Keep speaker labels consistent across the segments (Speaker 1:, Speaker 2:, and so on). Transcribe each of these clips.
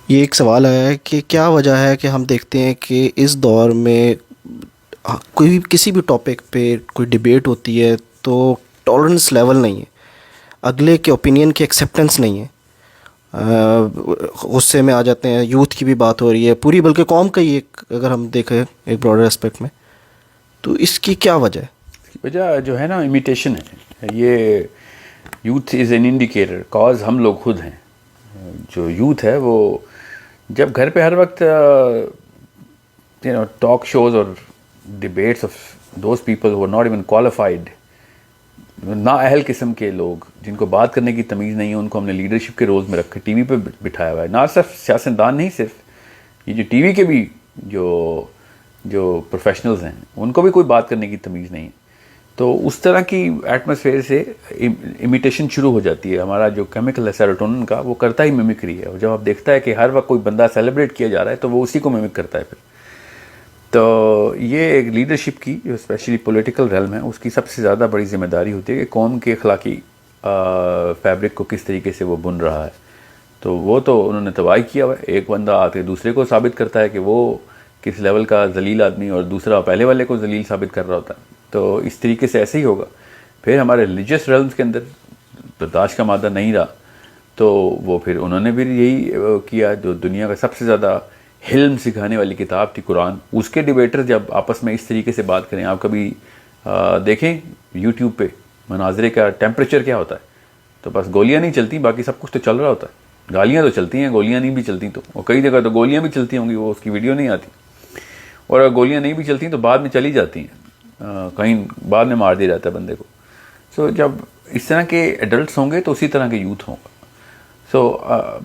Speaker 1: یہ ایک سوال آیا ہے کہ کیا وجہ ہے کہ ہم دیکھتے ہیں کہ اس دور میں کوئی بھی کسی بھی ٹاپک پہ کوئی ڈبیٹ ہوتی ہے تو ٹالرنس لیول نہیں ہے، اگلے کے اوپینین کی ایکسیپٹنس نہیں ہے، غصے میں آ جاتے ہیں. یوتھ کی بھی بات ہو رہی ہے پوری، بلکہ قوم کا ہی ایک، اگر ہم دیکھیں ایک براڈر اسپیکٹ میں، تو اس کی کیا وجہ ہے؟
Speaker 2: وجہ جو ہے نا امیٹیشن ہے. یہ youth is an indicator, cause ہم لوگ خود ہیں. جو یوتھ ہے وہ جب گھر پہ ہر وقت ٹاک شوز اور debates of those people who not even qualified, نااہل قسم کے لوگ جن کو بات کرنے کی تمیز نہیں ہے، ان کو ہم نے لیڈرشپ کے رولز میں رکھ کے ٹی وی پہ بٹھایا ہوا ہے. نہ صرف سیاستدان نہیں، صرف یہ جو ٹی وی کے بھی جو پروفیشنلز ہیں ان کو بھی کوئی بات کرنے کی تمیز نہیں ہے. تو اس طرح کی ایٹماسفیئر سے امیٹیشن شروع ہو جاتی ہے. ہمارا جو کیمیکل ہے سیروٹونن کا، وہ کرتا ہی میمکری ہے. اور جب آپ دیکھتا ہے کہ ہر وقت کوئی بندہ سیلیبریٹ کیا جا رہا ہے تو وہ اسی کو میمک کرتا ہے پھر. تو یہ ایک لیڈرشپ کی جو اسپیشلی پولیٹیکل ریلم ہے، اس کی سب سے زیادہ بڑی ذمہ داری ہوتی ہے کہ قوم کے اخلاقی فیبرک کو کس طریقے سے وہ بن رہا ہے. تو وہ تو انہوں نے تباہی کیا ہوا ہے. ایک بندہ آ کے دوسرے کو ثابت کرتا ہے کہ وہ کس لیول کا ذلیل آدمی، اور دوسرا پہلے والے کو ذلیل ثابت کر رہا ہوتا ہے. تو اس طریقے سے ایسے ہی ہوگا. پھر ہمارے ریلیجیس ریلمز کے اندر برداشت کا مادہ نہیں رہا، تو وہ پھر انہوں نے بھی یہی کیا. جو دنیا کا سب سے زیادہ حلم سکھانے والی کتاب تھی قرآن، اس کے ڈیبیٹر جب آپس میں اس طریقے سے بات کریں، آپ کبھی دیکھیں یوٹیوب پہ مناظرے کا ٹیمپریچر کیا ہوتا ہے. تو بس گولیاں نہیں چلتی، باقی سب کچھ تو چل رہا ہوتا ہے. گالیاں تو چلتی ہیں، گولیاں نہیں بھی چلتی تو، اور کئی جگہ تو گولیاں بھی چلتی ہوں گی، وہ اس کی ویڈیو نہیں آتی. اور اگر گولیاں نہیں بھی چلتی تو بعد میں چلی جاتی ہیں، کہیں بعد میں مار دیا جاتا ہے بندے کو. سو جب اس طرح کے ایڈلٹس ہوں گے تو اسی طرح کے یوتھ ہوں گا. سو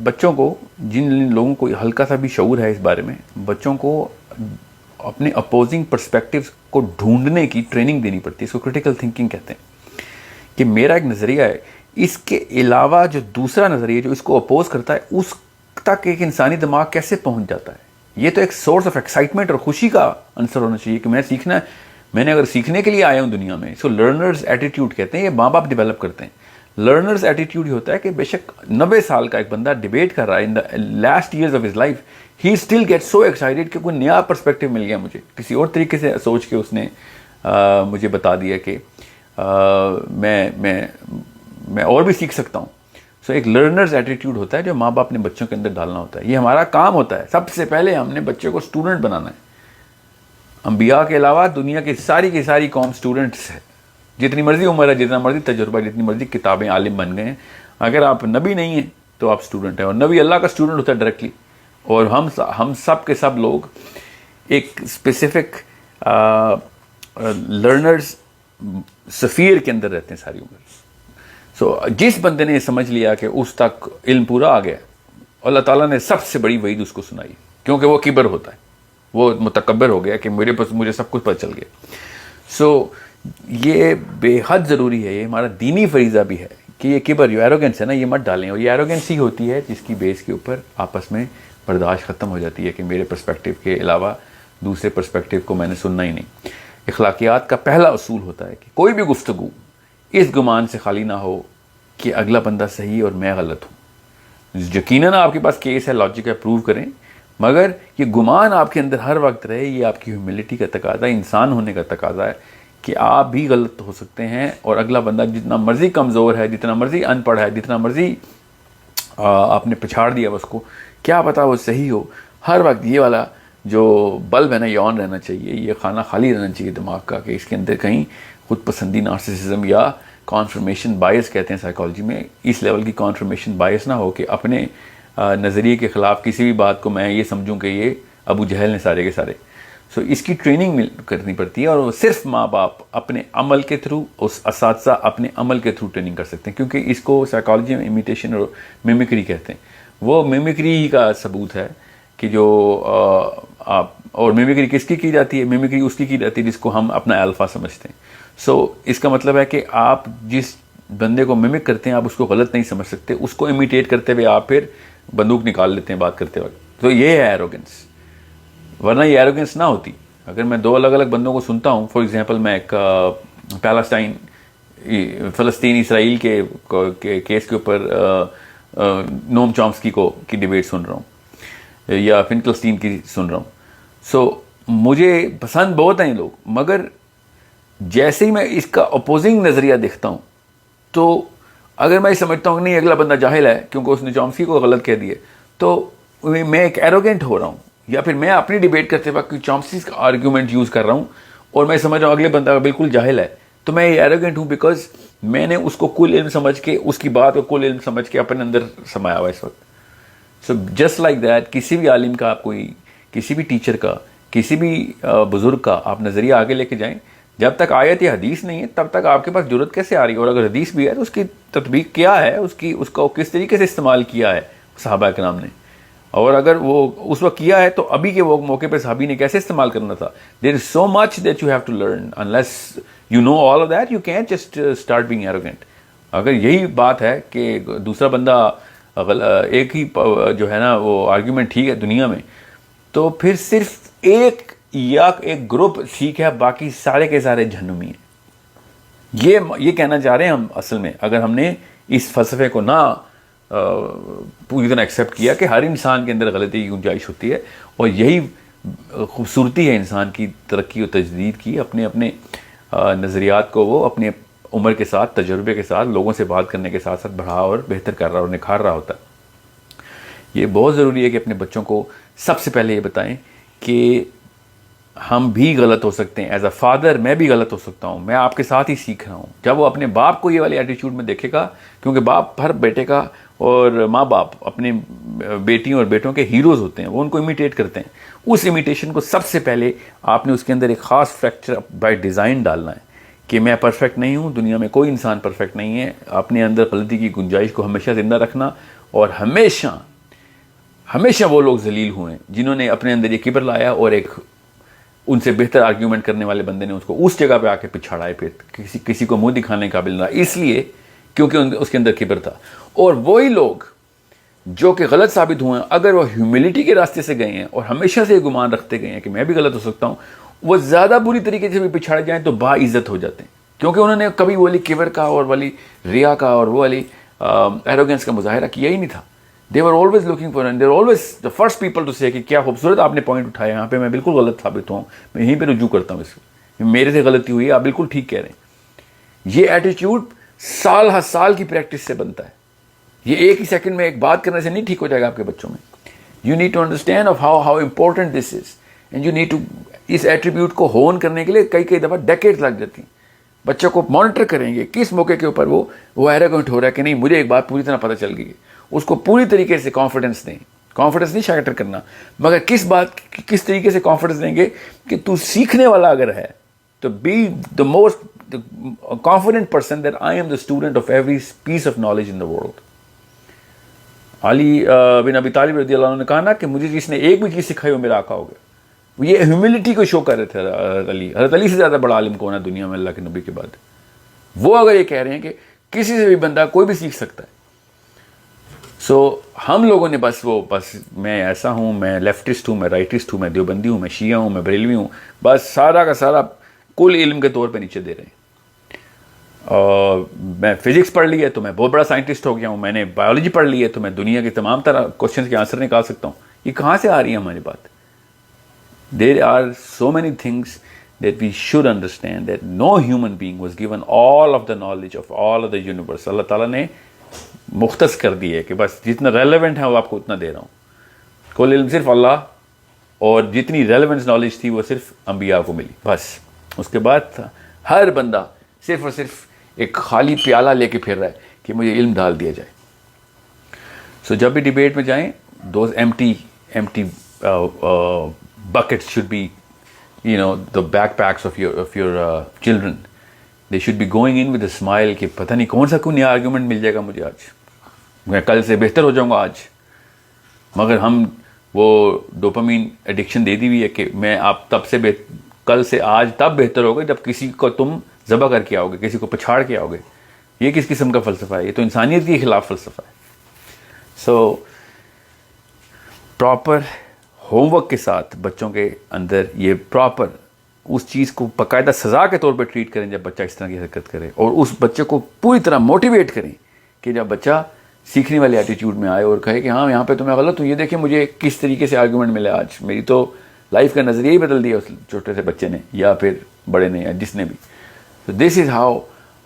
Speaker 2: بچوں کو، جن لوگوں کو ہلکا سا بھی شعور ہے اس بارے میں، بچوں کو اپنے اپوزنگ پرسپیکٹیوز کو ڈھونڈنے کی ٹریننگ دینی پڑتی ہے. اس کو کرٹیکل تھنکنگ کہتے ہیں. کہ میرا ایک نظریہ ہے، اس کے علاوہ جو دوسرا نظریہ جو اس کو اپوز کرتا ہے، اس تک ایک انسانی دماغ کیسے پہنچ جاتا ہے. یہ تو ایک سورس آف ایکسائٹمنٹ اور خوشی کا عنصر ہونا چاہیے کہ میں سیکھنا ہے. میں نے اگر سیکھنے کے لیے آیا ہوں دنیا میں، اس کو لرنرز ایٹیٹیوڈ کہتے ہیں. یہ ماں باپ ڈیولپ کرتے ہیں. لرنرز ایٹیٹیوڈ یہ ہوتا ہے کہ بے شک 90 سال کا ایک بندہ ڈیبیٹ کر رہا ہے in the last years of his life, he still get so excited کہ کوئی نیا پرسپیکٹیو مل گیا مجھے، کسی اور طریقے سے سوچ کے اس نے مجھے بتا دیا کہ میں اور بھی سیکھ سکتا ہوں. سو ایک لرنرز ایٹیٹیوڈ ہوتا ہے جو ماں باپ نے بچوں کے اندر ڈالنا ہوتا ہے. یہ ہمارا کام ہوتا ہے. سب سے پہلے ہم نے بچے کو اسٹوڈنٹ بنانا ہے. انبیاء کے علاوہ دنیا کی ساری قوم اسٹوڈنٹس ہے. جتنی مرضی عمر ہے، جتنا مرضی تجربہ، جتنی مرضی کتابیں، عالم بن گئے ہیں، اگر آپ نبی نہیں ہیں تو آپ اسٹوڈنٹ ہیں. اور نبی اللہ کا اسٹوڈنٹ ہوتا ہے ڈائریکٹلی. اور ہم سب کے سب لوگ ایک اسپیسیفک لرنرز سفیر کے اندر رہتے ہیں ساری عمر. سو جس بندے نے یہ سمجھ لیا کہ اس تک علم پورا آ گیا، اللہ تعالیٰ نے سب سے بڑی وعید اس کو سنائی، کیونکہ وہ کبر ہوتا ہے، وہ متکبر ہو گیا کہ مجھے سب کچھ پتہ چل گیا. سو یہ بے حد ضروری ہے، یہ ہمارا دینی فریضہ بھی ہے کہ یہ کبر، جو ایروگنس ہے نا، یہ مت ڈالیں. اور یہ ایروگنس ہی ہوتی ہے جس کی بیس کے اوپر آپس میں برداشت ختم ہو جاتی ہے کہ میرے پرسپیکٹیو کے علاوہ دوسرے پرسپیکٹیو کو میں نے سننا ہی نہیں. اخلاقیات کا پہلا اصول ہوتا ہے کہ کوئی بھی گفتگو اس گمان سے خالی نہ ہو کہ اگلا بندہ صحیح اور میں غلط ہوں. یقیناً آپ کے پاس کیس ہے، لاجک ہے، پروو کریں، مگر یہ گمان آپ کے اندر ہر وقت رہے. یہ آپ کی ہیوملٹی کا تقاضا ہے، انسان ہونے کا تقاضا ہے کہ آپ بھی غلط ہو سکتے ہیں. اور اگلا بندہ جتنا مرضی کمزور ہے، جتنا مرضی ان پڑھ ہے، جتنا مرضی آپ نے پچھاڑ دیا اس کو، کیا پتا وہ صحیح ہو. ہر وقت یہ والا جو بلب ہے نا، یہ آن رہنا چاہیے. یہ خانہ خالی رہنا چاہیے دماغ کا کہ اس کے اندر کہیں خود پسندی نارسسزم یا کانفرمیشن بائس کہتے ہیں سائیکالوجی میں، اس لیول کی کانفرمیشن بائس نہ ہو کہ اپنے نظریے کے خلاف کسی بھی بات کو میں یہ سمجھوں کہ یہ ابو جہل نے سارے کے سارے. سو اس کی ٹریننگ کرنی پڑتی ہے. اور وہ صرف ماں باپ اپنے عمل کے تھرو، اس اساتذہ اپنے عمل کے تھرو ٹریننگ کر سکتے ہیں، کیونکہ اس کو سائیکالوجی میں امیٹیشن اور میمکری کہتے ہیں. وہ میمکری ہی کا ثبوت ہے کہ جو آپ، اور میمکری کس کی جاتی ہے؟ میمکری اس کی جاتی ہے جس کو ہم اپنا الفا سمجھتے ہیں. سو اس کا مطلب ہے کہ آپ جس بندے کو میمک کرتے ہیں آپ اس کو غلط نہیں سمجھ سکتے. اس کو امیٹیٹ کرتے ہوئے آپ پھر بندوق نکال لیتے ہیں بات کرتے وقت. تو یہ ہے ایروگنس. ورنہ یہ ایروگنس نہ ہوتی. اگر میں دو الگ الگ بندوں کو سنتا ہوں، فار ایگزامپل میں ایک فلسطین اسرائیل کے کیس کے اوپر نوم چامسکی کی ڈیبیٹ سن رہا ہوں، یا فنکلسٹین کی سن رہا ہوں. سو مجھے پسند بہت ہیں یہ لوگ, مگر جیسے ہی میں اس کا اپوزنگ نظریہ دیکھتا ہوں تو اگر میں سمجھتا ہوں کہ نہیں اگلا بندہ جاہل ہے کیونکہ اس نے چامسکی کو غلط کہہ دیا, تو میں ایک ایروگینٹ ہو رہا ہوں, یا پھر میں اپنی ڈیبیٹ کرتے وقت چامسکی کا آرگیومنٹ یوز کر رہا ہوں اور میں سمجھ رہا ہوں اگلے بندہ بالکل جاہل ہے, تو میں ایروگینٹ ہوں بیکاز میں نے اس کو کل علم سمجھ کے, اس کی بات کو کل علم سمجھ کے اپنے اندر سمایا ہوا اس وقت. سو جسٹ لائک دیٹ, کسی بھی عالم کا آپ کوئی, کسی بھی ٹیچر کا, کسی بھی بزرگ کا آپ نظریہ آگے لے کے جائیں, جب تک آیت یا حدیث نہیں ہے تب تک آپ کے پاس ضرورت کیسے آ رہی ہے, اور اگر حدیث بھی ہے تو اس کی تطبیق کیا ہے, اس کو کس طریقے سے استعمال کیا ہے صحابہ کرام نے, اور اگر وہ اس وقت کیا ہے تو ابھی کے وہ موقع پہ صحابی نے کیسے استعمال کرنا تھا. There is so much that you have to learn, unless you know all of that you can't just start being arrogant. اگر یہی بات ہے کہ دوسرا بندہ ایک ہی جو ہے نا وہ آرگیومنٹ ٹھیک ہے دنیا میں, تو پھر صرف ایک یا ایک گروپ ٹھیک ہے, باقی سارے کے سارے جہنمی ہیں. یہ کہنا چاہ رہے ہیں ہم اصل میں, اگر ہم نے اس فلسفے کو نہ پوری طرح ایکسیپٹ کیا کہ ہر انسان کے اندر غلطی کی گنجائش ہوتی ہے, اور یہی خوبصورتی ہے انسان کی ترقی و تجدید کی, اپنے اپنے نظریات کو وہ اپنے عمر کے ساتھ, تجربے کے ساتھ, لوگوں سے بات کرنے کے ساتھ ساتھ بڑھا اور بہتر کر رہا اور نکھار رہا ہوتا ہے. یہ بہت ضروری ہے کہ اپنے بچوں کو سب سے پہلے یہ بتائیں کہ ہم بھی غلط ہو سکتے ہیں. ایز اے فادر میں بھی غلط ہو سکتا ہوں, میں آپ کے ساتھ ہی سیکھ رہا ہوں. جب وہ اپنے باپ کو یہ والے ایٹیٹیوڈ میں دیکھے گا, کیونکہ باپ ہر بیٹے کا اور ماں باپ اپنے بیٹیوں اور بیٹوں کے ہیروز ہوتے ہیں, وہ ان کو امیٹیٹ کرتے ہیں. اس امیٹیشن کو سب سے پہلے آپ نے اس کے اندر ایک خاص فیکٹر بائی ڈیزائن ڈالنا ہے کہ میں پرفیکٹ نہیں ہوں, دنیا میں کوئی انسان پرفیکٹ نہیں ہے. اپنے اندر غلطی کی گنجائش کو ہمیشہ زندہ رکھنا, اور ہمیشہ وہ لوگ ذلیل ہوئے ہیں جنہوں نے اپنے اندر یہ کبر لایا اور ایک ان سے بہتر آرگیومنٹ کرنے والے بندے نے اس کو اس جگہ پہ آ کے پچھاڑا ہے, پھر کسی کو منہ دکھانے کے قابل نہ, اس لیے کیونکہ اس کے اندر کبر تھا. اور وہی لوگ جو کہ غلط ثابت ہوئے ہیں, اگر وہ ہیوملٹی کے راستے سے گئے ہیں اور ہمیشہ سے یہ گمان رکھتے گئے ہیں کہ میں بھی غلط ہو سکتا ہوں, وہ زیادہ بری طریقے سے بھی پچھاڑے جائیں تو باعزت ہو جاتے ہیں, کیونکہ انہوں نے کبھی وہ والی کبر کا اور والی ریا کا اور وہ والی ایروگنس کا مظاہرہ کیا ہی نہیں تھا. They were always looking for, and they were always the first people to say کہ کیا خوبصورت آپ نے پوائنٹ اٹھایا, یہاں پہ میں بالکل غلط ثابت ہوں, میں یہیں پہ رجوع کرتا ہوں, اس کو میرے سے غلطی ہوئی ہے, آپ بالکل ٹھیک کہہ رہے ہیں. یہ ایٹیٹیوڈ سال ہر سال کی پریکٹس سے بنتا ہے. یہ ایک ہی سیکنڈ میں ایک بات کرنے سے نہیں ٹھیک ہو جائے گا آپ کے بچوں میں. You need to understand of how important this is, and you need to, اس ایٹریبیوٹ کو ہون کرنے کے لیے کئی دفعہ ڈیکیڈ لگ جاتی ہیں. بچوں کو مانیٹر کریں گے کس موقع کے اوپر وہ ایروگنٹ ہو رہا ہے کہ نہیں مجھے ایک بات پوری طرح پتہ چل گئی ہے, اس کو پوری طریقے سے کانفیڈنس دیں. کانفیڈنس نہیں شاٹر کرنا, مگر کس طریقے سے کانفیڈنس دیں گے کہ تو سیکھنے والا اگر ہے تو be the most confident person that I am the student of every piece of knowledge in the world. Ali bin Abi Talib رضی اللہ عنہ نے کہا نا کہ مجھے جس نے ایک بھی چیز سکھائی وہ میرا آقا ہو گیا. یہ ہیوملٹی کو شو کر رہے تھے حضرت علی سے زیادہ بڑا عالم کون ہے دنیا میں اللہ کے نبی کے بعد. وہ اگر یہ کہہ رہے ہیں کہ کسی سے بھی بندہ کوئی بھی سیکھ سکتا ہے, سو ہم لوگوں نے بس میں ایسا ہوں, میں لیفٹسٹ ہوں, میں رائٹسٹ ہوں, میں دیوبندی ہوں, میں شیعہ ہوں, میں بریلوی ہوں, بس سارا کا سارا کل علم کے طور پہ نیچے دے رہے ہیں. اور میں فزکس پڑھ لی ہے تو میں بہت بڑا سائنٹسٹ ہو گیا ہوں, میں نے بایولوجی پڑھ لی ہے تو میں دنیا کے تمام طرح کوشچنس کے آنسر نکال سکتا ہوں. یہ کہاں سے آ رہی ہے ہماری بات؟ There are so many things that we should understand that no human being was given all of the knowledge of all of the universe. اللہ تعالیٰ نے مختص کر دی ہے کہ بس جتنا ریلیونٹ ہے وہ آپ کو اتنا دے رہا ہوں. کل علم صرف اللہ, اور جتنی ریلیونس نالج تھی وہ صرف انبیاء کو ملی بس. اس کے بعد ہر بندہ صرف اور صرف ایک خالی پیالہ لے کے پھر رہا ہے کہ مجھے علم ڈال دیا جائے. سو جب بھی ڈیبیٹ میں جائیں, those empty buckets should be, the backpacks of your children. They should be going in with a smile کہ پتہ نہیں کون سا کوئی نیا آرگیومنٹ مل جائے گا مجھے آج, میں کل سے بہتر ہو جاؤں گا آج. مگر ہم وہ ڈوپامین ایڈکشن دے دی ہوئی ہے کہ میں آپ کل سے آج تب بہتر ہوگا جب کسی کو تم ذبح کر کے آؤ گے, کسی کو پچھاڑ کے آؤ گے. یہ کس قسم کا فلسفہ ہے؟ یہ تو انسانیت کے خلاف فلسفہ ہے. سو پراپر ہوم ورک کے ساتھ بچوں کے اندر یہ پراپر اس چیز کو باقاعدہ سزا کے طور پہ ٹریٹ کریں جب بچہ اس طرح کی حرکت کرے, اور اس بچے کو پوری طرح موٹیویٹ کریں کہ جب بچہ سیکھنے والے ایٹیٹیوڈ میں آئے اور کہے کہ ہاں یہاں پہ تو میں غلط ہوں, یہ دیکھیں مجھے کس طریقے سے آرگومنٹ ملے آج, میری تو لائف کا نظریہ ہی بدل دیا اس چھوٹے سے بچے نے یا پھر بڑے نے یا جس نے بھی. So this is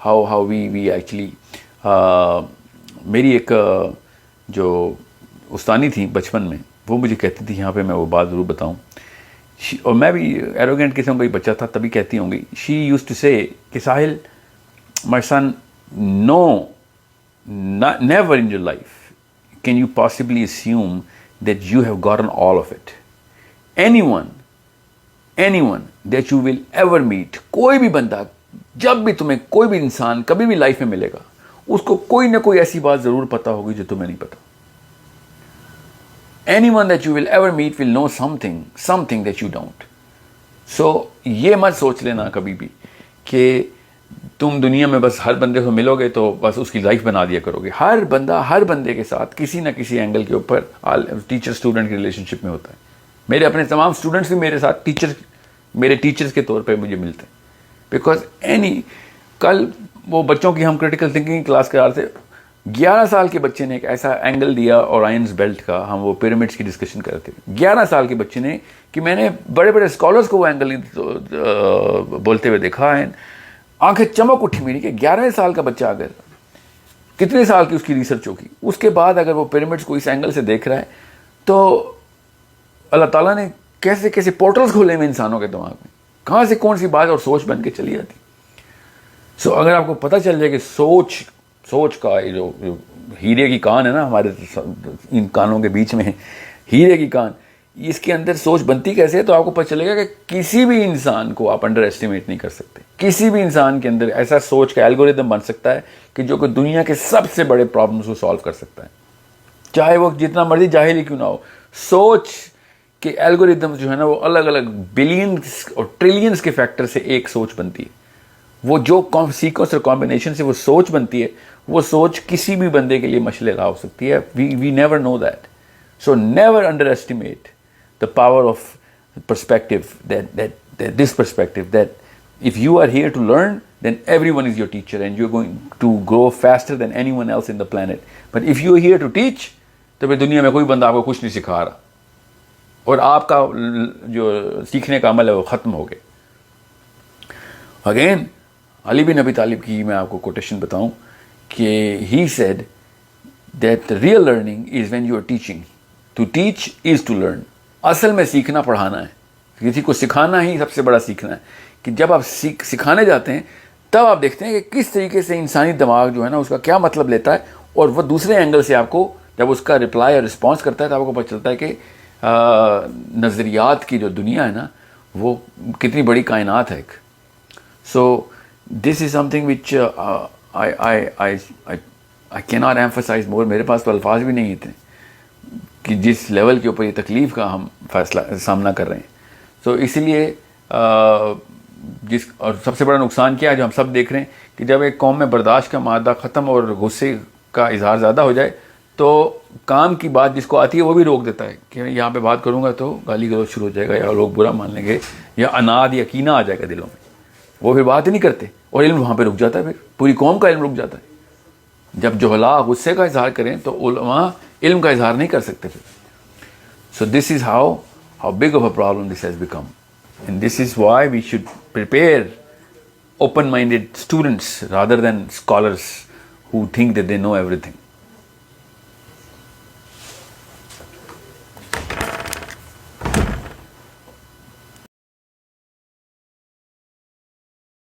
Speaker 2: how we actually میری ایک جو استانی تھی بچپن میں, وہ مجھے کہتی تھی, یہاں پہ میں وہ بات ضرور بتاؤں, اور میں بھی ایروگینٹ قسم کا ہی بچہ تھا تبھی کہتی ہوں گی, شی یوز ٹو سے کہ ساحل my son, no, never in your life can you possibly assume that you have gotten all of it. Anyone that you will ever meet, کوئی بھی بندہ, جب بھی تمہیں کوئی بھی انسان کبھی بھی لائف میں ملے گا, اس کو کوئی نہ کوئی ایسی بات ضرور پتا ہوگی جو تمہیں نہیں پتا. Anyone that you will ever meet will know something that you don't. So یہ مت سوچ لینا کبھی بھی کہ تم دنیا میں بس ہر بندے کو ملو گے تو بس اس کی لائف بنا دیا کرو گے. ہر بندہ ہر بندے کے ساتھ کسی نہ کسی اینگل کے اوپر ٹیچر اسٹوڈنٹ کی ریلیشن شپ میں ہوتا ہے. میرے اپنے تمام اسٹوڈنٹس بھی میرے ساتھ میرے ٹیچرس کے طور پہ مجھے ملتے ہیں, بیکاز کل وہ بچوں کی ہم کریٹیکل تھنکنگ کلاس کرا رہے تھے, 11 سال کے بچے نے ایک ایسا اینگل دیا اورائنز بیلٹ کا, ہم وہ پیرامڈس کی ڈسکشن کر رہے تھے, 11 سال کے بچے نے, کہ میں نے بڑے بڑے اسکالرس کو وہ اینگل بولتے ہوئے دیکھا ہے, آنکھیں چمک اٹھی میری کہ 11 سال کا بچہ اگر کتنے سال کی اس کی ریسرچ ہوگی, اس کے بعد اگر وہ پیرامڈس کو اس اینگل سے دیکھ رہا ہے تو اللہ تعالیٰ نے کیسے کیسے پورٹلز کھولے ہوئے انسانوں کے دماغ میں, کہاں سے کون سی بات اور سوچ بن کے چلی جاتی. سو اگر آپ کو پتہ چل جائے کہ سوچ کا جو ہیرے کی کان ہے نا ہمارے ان کانوں کے بیچ میں ہیرے کی کان, اس کے اندر سوچ بنتی کیسے ہے, تو آپ کو پتہ چلے گا کہ کسی بھی انسان کو آپ انڈر ایسٹیمیٹ نہیں کر سکتے. کسی بھی انسان کے اندر ایسا سوچ کا الگوریدم بن سکتا ہے کہ جو کہ دنیا کے سب سے بڑے پرابلمس کو سالو کر سکتا ہے, چاہے وہ جتنا مرضی جاہل ہی کیوں نہ ہو. سوچ کے الگوریدم جو ہے نا وہ الگ الگ بلینز اور ٹریلینز کے فیکٹر سے ایک سوچ بنتی ہے. وہ جو سیکوینس اور کمبینیشن سے وہ سوچ بنتی ہے, وہ سوچ کسی بھی بندے کے لیے مشعل راہ ہو سکتی ہے. We never know that. So never underestimate the power of perspective, that this perspective, that if you are here to learn, then everyone is your teacher and you're going to grow faster than anyone else in the planet. But if you're here to teach, تو پھر دنیا میں کوئی بندہ آپ کو کچھ نہیں سکھا رہا اور آپ کا جو سیکھنے کا عمل ہے وہ ختم ہو گیا. اگین علی بن ابی طالب کی میں آپ کو کوٹیشن بتاؤں کہ he said that the real learning is when you are teaching. To teach is to learn. اصل میں سیکھنا پڑھانا ہے, کسی کو سکھانا ہی سب سے بڑا سیکھنا ہے. کہ جب آپ سکھانے جاتے ہیں تب آپ دیکھتے ہیں کہ کس طریقے سے انسانی دماغ جو ہے نا اس کا کیا مطلب لیتا ہے, اور وہ دوسرے اینگل سے آپ کو جب اس کا رپلائی اور رسپانس کرتا ہے تو آپ کو پتہ چلتا ہے کہ نظریات کی جو دنیا ہے نا وہ کتنی بڑی کائنات ہے ایک. سو دس از سم تھنگ وچ آئی کی ناٹ ایمفسائز مور. میرے پاس تو الفاظ بھی نہیں تھے کہ جس لیول کے اوپر یہ تکلیف کا ہم فیصلہ سامنا کر رہے ہیں. تو اسی لیے اور سب سے بڑا نقصان کیا ہے جو ہم سب دیکھ رہے ہیں کہ جب ایک قوم میں برداشت کا مادہ ختم اور غصے کا اظہار زیادہ ہو جائے تو کام کی بات جس کو آتی ہے وہ بھی روک دیتا ہے کہ یہاں پہ بات کروں گا تو گالی گلوچ شروع ہو جائے گا یا لوگ برا مان لیں گے یا اناد یا کینہ آ جائے گا دلوں میں, وہ پھر بات ہی نہیں کرتے اور علم وہاں پہ رک جاتا ہے, پھر پوری قوم کا علم رک جاتا ہے. جب جہلا غصے کا اظہار کریں تو علماء علم کا اظہار نہیں کر سکتے پھر. سو دس از how big of a problem this has become, and this is why we should prepare open-minded students rather than scholars who think that they know everything.